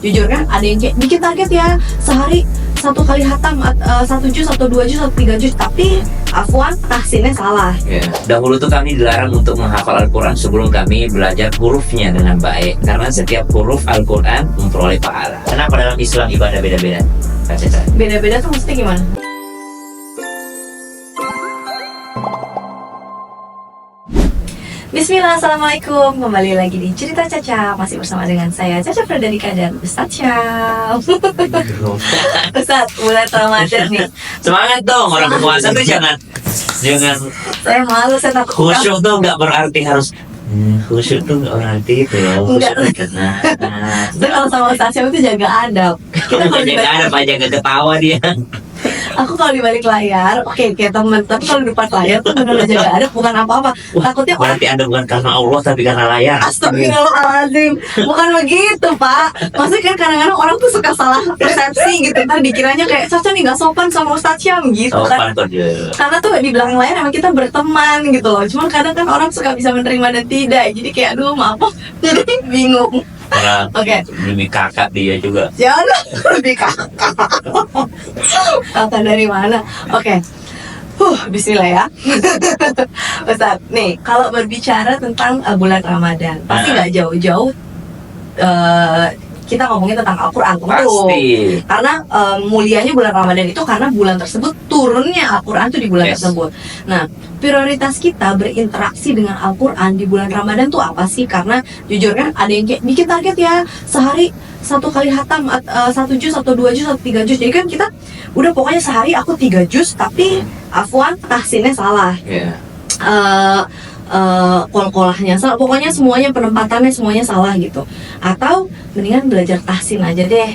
jujur kan ada yang kayak bikin target ya sehari 1 kali hatam, 1 juz atau 2 juz atau 3 juz, tapi afwan tahsinnya salah. Ya, dahulu tuh kami dilarang untuk menghafal Al-Quran sebelum kami belajar hurufnya dengan baik, karena setiap huruf Al-Quran memperoleh pahala. Kenapa dalam Islam ibadah beda-beda? Kak Caca? Beda-beda tuh mesti gimana? Bismillah, assalamualaikum. Kembali lagi di Cerita Caca. Masih bersama dengan saya Caca Frederika dan Ustadz Syam. Ustadz, bulan Ramadan nih. Semangat dong, orang berpuasa tuh jangan Saya malu, saya takut. khusyuk tuh nggak berarti harus khusyuk tuh nggak berarti itu loh. Enggak. Saya kalau sama Ustadz Syam itu jaga adab. Kita kalau Jaga ada apa jaga ketawa dia. Aku kalau di balik layar, oke teman, tapi kalau di depan layar tuh benar jaga adab, bukan apa-apa. Takutnya orang Berarti Anda bukan karena Allah tapi karena layar. Astagfirullahaladzim, bukan begitu Pak. Maksudnya kan kadang-kadang orang tuh suka salah persepsi gitu. Ntar dikiranya kayak Caca nih gak sopan sama Ustadz Syam gitu kan. Sopan kok dia. Karena tuh di belakang layar emang kita berteman gitu loh. Cuman kadang kan orang suka bisa menerima dan tidak. Jadi kayak aduh maaf, jadi bingung. Orang Oke. demi kakak dia juga. Jangan lebih kakak. Kakak dari mana? Oke. Bismillah ya. Ustaz, nih kalau berbicara tentang bulan Ramadan, pasti nggak jauh-jauh kita ngomongin tentang Al-Quran tentu. Pasti. Karena mulianya bulan Ramadan itu karena bulan tersebut turunnya Al-Quran tuh di bulan Yes. tersebut. Nah, prioritas kita berinteraksi dengan Al-Quran di bulan Ramadan tuh apa sih? Karena jujur kan ada yang kayak bikin target ya sehari 1 kali hatam, 1 juz atau 2 juz atau 3 juz. Jadi kan kita udah pokoknya sehari aku 3 juz, tapi afwan tahsinnya salah. Ya. Kol-kolahnya salah, pokoknya semuanya penempatannya semuanya salah gitu. Atau mendingan belajar tahsin aja deh,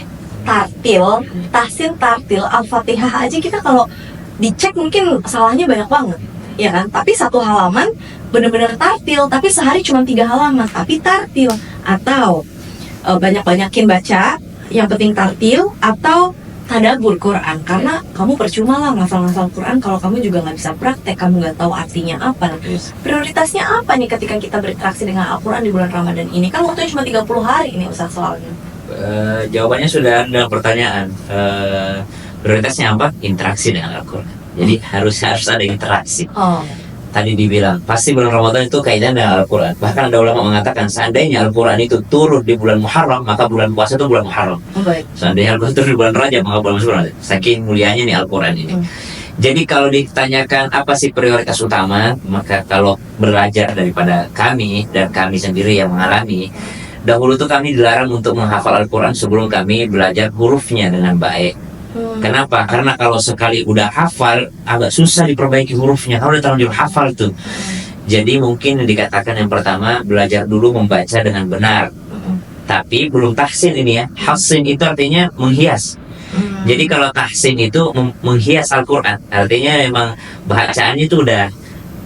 tahsin tartil Al-Fatihah aja kita kalau dicek mungkin salahnya banyak banget ya kan, tapi 1 halaman bener-bener tartil, tapi sehari cuma 3 halaman tapi tartil. Atau banyak-banyakin baca, yang penting tartil, atau tadabbur Quran, karena kamu percuma lah ngafal-ngafal Quran kalau kamu juga nggak bisa praktek, kamu nggak tahu artinya apa. Nah, Yes. prioritasnya apa nih ketika kita berinteraksi dengan Al-Quran di bulan Ramadan ini? Kan waktunya cuma 30 hari ini Ustaz soalnya. Jawabannya sudah ada pertanyaan. Prioritasnya apa? Interaksi dengan Al-Quran. Jadi harus ada interaksi. Oh, Tadi dibilang pasti bulan Ramadan itu kaitan dengan Al-Quran. Bahkan ada ulama mengatakan seandainya Al-Quran itu turun di bulan Muharram, maka bulan puasa itu bulan Muharram. baik. Seandainya Al-Quran turun di bulan Rajab, maka bulan Rajab. Saking mulianya nih Al-Quran ini. Jadi kalau ditanyakan apa sih prioritas utama, maka kalau belajar daripada kami dan kami sendiri yang mengalami, dahulu tuh kami dilarang untuk menghafal Al-Quran sebelum kami belajar hurufnya dengan baik. Kenapa? Karena kalau sekali udah hafal agak susah diperbaiki hurufnya. Kalau udah terlanjur hafal tuh. Jadi mungkin dikatakan yang pertama belajar dulu membaca dengan benar. Tapi belum tahsin ini ya. Tahsin itu artinya menghias. Jadi kalau tahsin itu menghias Al-Quran, artinya memang bacaannya itu udah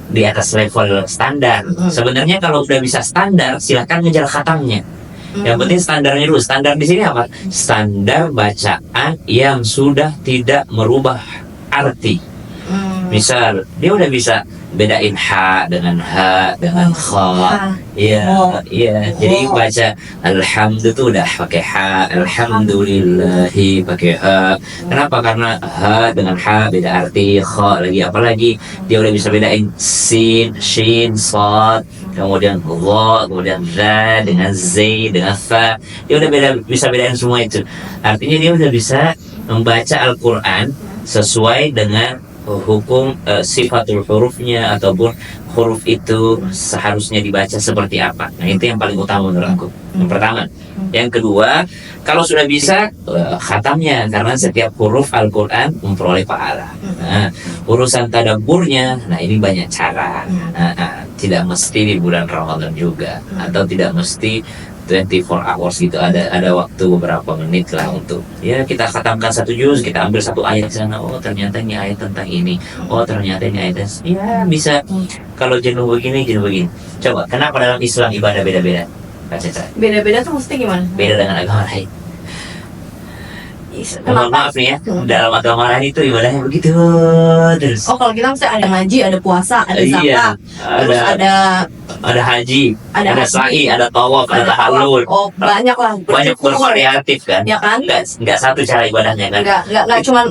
di atas level standar. Sebenarnya kalau udah bisa standar, silahkan ngejar khatamnya. Yang penting standarnya dulu. Standar di sini apa? Standar bacaan yang sudah tidak merubah arti. Misal dia udah bisa bedain ha dengan kha. Iya, iya. Jadi baca alhamdulillah tuh udah pakai ha, alhamdulillahi pakai ha. Kenapa? Karena ha dengan ha beda arti, kha lagi apalagi dia udah bisa bedain sin, shin, sad, kemudian dha, kemudian za dengan z dengan fa. Dia udah bisa bedain semua itu. Artinya dia udah bisa membaca Al-Quran sesuai dengan hukum sifatul hurufnya ataupun huruf itu seharusnya dibaca seperti apa. Nah itu yang paling utama menurut aku. Yang pertama. Yang kedua, kalau sudah bisa khatamnya, karena setiap huruf Al-Quran memperoleh pahala. Nah, urusan tadabburnya, nah ini banyak cara. Tidak mesti di bulan Ramadan juga, atau tidak mesti 24 hours gitu, ada waktu beberapa menit lah untuk ya kita khatamkan 1 juz, kita ambil 1 ayat di sana, oh ternyata ini ayat tentang ini, oh ternyata ini ayat ya bisa. Kalau jenuh begini coba kenapa dalam Islam ibadah beda-beda Kak Caca? Beda-beda tuh mesti gimana? Beda dengan agama lain. Mohon Kenapa? maaf nih ya, dalam agama lain itu ibadahnya begitu terus. Oh, kalau kita misalnya ada ngaji, ada puasa, ada Iya, zakat, terus ada haji, ada ada haji, sa'i, ada tawaf, ada ada tahallul. oh banyak lah, Banyak bersyukur. bervariatif kan. Ya kan? Nggak satu cara ibadahnya kan.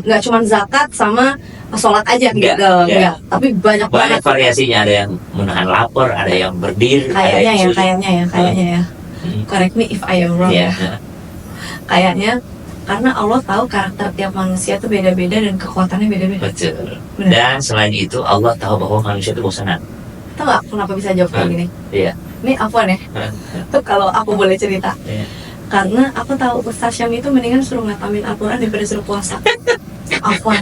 Nggak cuman zakat sama sholat aja Nggak, gitu, nggak. enggak. Tapi banyak Banyak banget. variasinya, ada yang menahan lapar, ada yang berdiri, ada Kayaknya yang ya, kayaknya ya. Hmm. Correct me if I am wrong. Ya. Kayaknya karena Allah tahu karakter tiap manusia tuh beda-beda dan kekuatannya beda-beda. Betul. Benar. Dan selain itu Allah tahu bahwa manusia itu bosanan. Tahu nggak kenapa bisa jawab kayak gini? Iya. Ini Afwan ya. Tuh kalau aku boleh cerita. Iya. Karena aku tahu Ustaz Syam itu mendingan suruh ngatamin Al-Quran daripada suruh puasa. Afwan.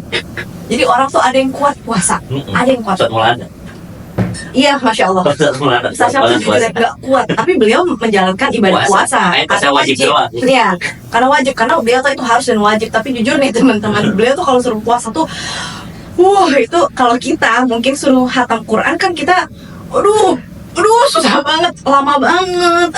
Jadi orang tuh ada yang kuat puasa, ada yang kuat. Ustaz Maulana. Iya, Masya Allah. Ustaz Maulana. Ustaz Syam tuh juga nggak kuat, tapi beliau menjalankan ibadah puasa. Puasa wajib doang. Iya, karena wajib, karena beliau tuh itu harus dan wajib. Tapi jujur nih teman-teman, beliau tuh kalau suruh puasa tuh, itu kalau kita mungkin suruh hatam Quran kan kita, aduh susah banget, lama banget,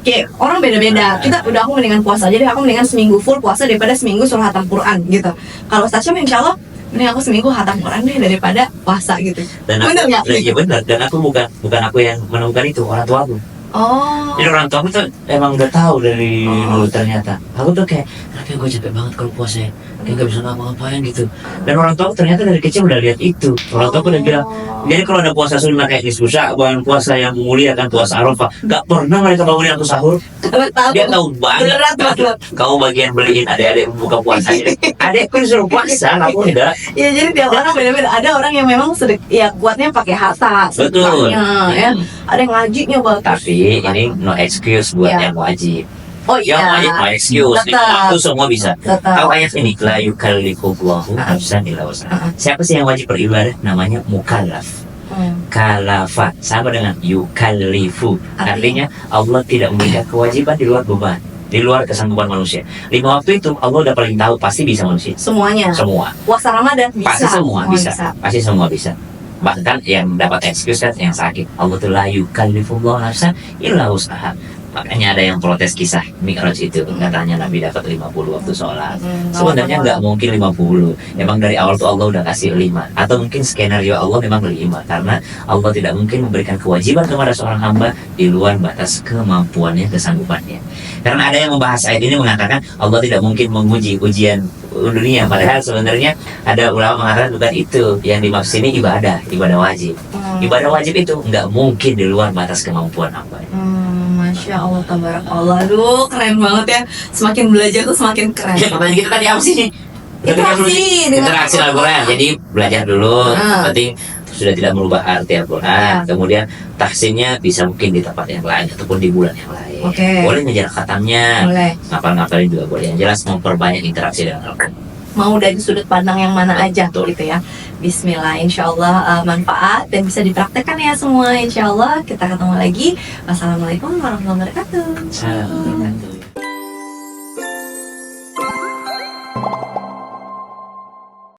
kayak orang beda-beda. Aku mendingan puasa, jadi aku mendingan seminggu full puasa daripada seminggu suruh hatam Quran gitu. Kalau Ustaz Syam insya Allah, mending aku seminggu hatam Quran deh daripada puasa gitu. Dan aku, Bener nggak? Iya benar. Dan aku bukan aku yang menemukan itu, orang tua aku. Oh. Jadi orang tua aku tuh emang udah tahu dari Oh. dulu ternyata. Aku tuh kayak gue capek banget kalau puasa ya. Kayak gak bisa ngapa-ngapain gitu. Dan orang tua aku ternyata dari kecil udah lihat itu. Orang tua aku udah bilang, jadi kalau ada puasa sunnah kayak nisfu Sya'ban, puasa yang memuliakan puasa Arafah, gak pernah mereka bangunin aku sahur. Karena tahu. Dia tahu banget. Berat banget. Kamu bagian beliin adik-adik buka puasa. Adekku disuruh puasa, kamu enggak. Ya jadi tiap orang beda-beda. Ada orang yang memang ya kuatnya pakai harta, Betul. sedekahnya, ya. Ada yang ngajinya bagus. Tapi ini no excuse buat Iya. yang wajib. Oh Yang iya. wajib no excuse. Di Tetap. waktu semua bisa. Tetap. Tahu ayat ini, la yukallifullahu nafsan illa wus'aha. Siapa sih yang wajib beribadah? Namanya mukallaf. Kalafa sama dengan yukallifu. Artinya Allah tidak memberikan kewajiban di luar beban, di luar kesanggupan manusia. 5 waktu itu Allah udah paling tahu pasti bisa manusia. Semuanya. Semua. Puasa Ramadan bisa. Pasti semua bisa. bisa. Pasti semua bisa. Bahkan yang dapat excuse kan yang sakit. Allah tuh la yukallifullahu nafsan illa wus'aha. Makanya ada yang protes kisah Mi'raj itu, katanya Nabi dapat 50 waktu sholat. Sebenarnya nggak mungkin 50. Emang dari awal tuh Allah udah kasih 5. Atau mungkin skenario Allah memang 5. Karena Allah tidak mungkin memberikan kewajiban kepada seorang hamba di luar batas kemampuannya, kesanggupannya. Karena ada yang membahas ayat ini mengatakan Allah tidak mungkin menguji ujian dunia. Padahal sebenarnya ada ulama mengatakan bukan itu. Yang dimaksud ini ibadah wajib. Ibadah wajib itu nggak mungkin di luar batas kemampuan hamba. Masya Allah, tabarakallah. Aduh, keren banget ya. Semakin belajar tuh semakin keren. Ya, pertanyaan kita tadi apa sih? Interaksi Al-Quran. Jadi belajar dulu. Penting sudah tidak merubah arti Al-Quran. Kemudian tahsinnya bisa mungkin di tempat yang lain ataupun di bulan yang lain. Boleh ngejar khatamnya. Boleh. Ngapal-ngapalin juga boleh. Yang jelas memperbanyak interaksi dengan Al-Quran. Mau dari sudut pandang yang mana aja Betul. gitu ya. Bismillah, insya Allah manfaat dan bisa dipraktekkan ya semua. Insya Allah kita ketemu lagi. Wassalamualaikum warahmatullahi wabarakatuh. Salam.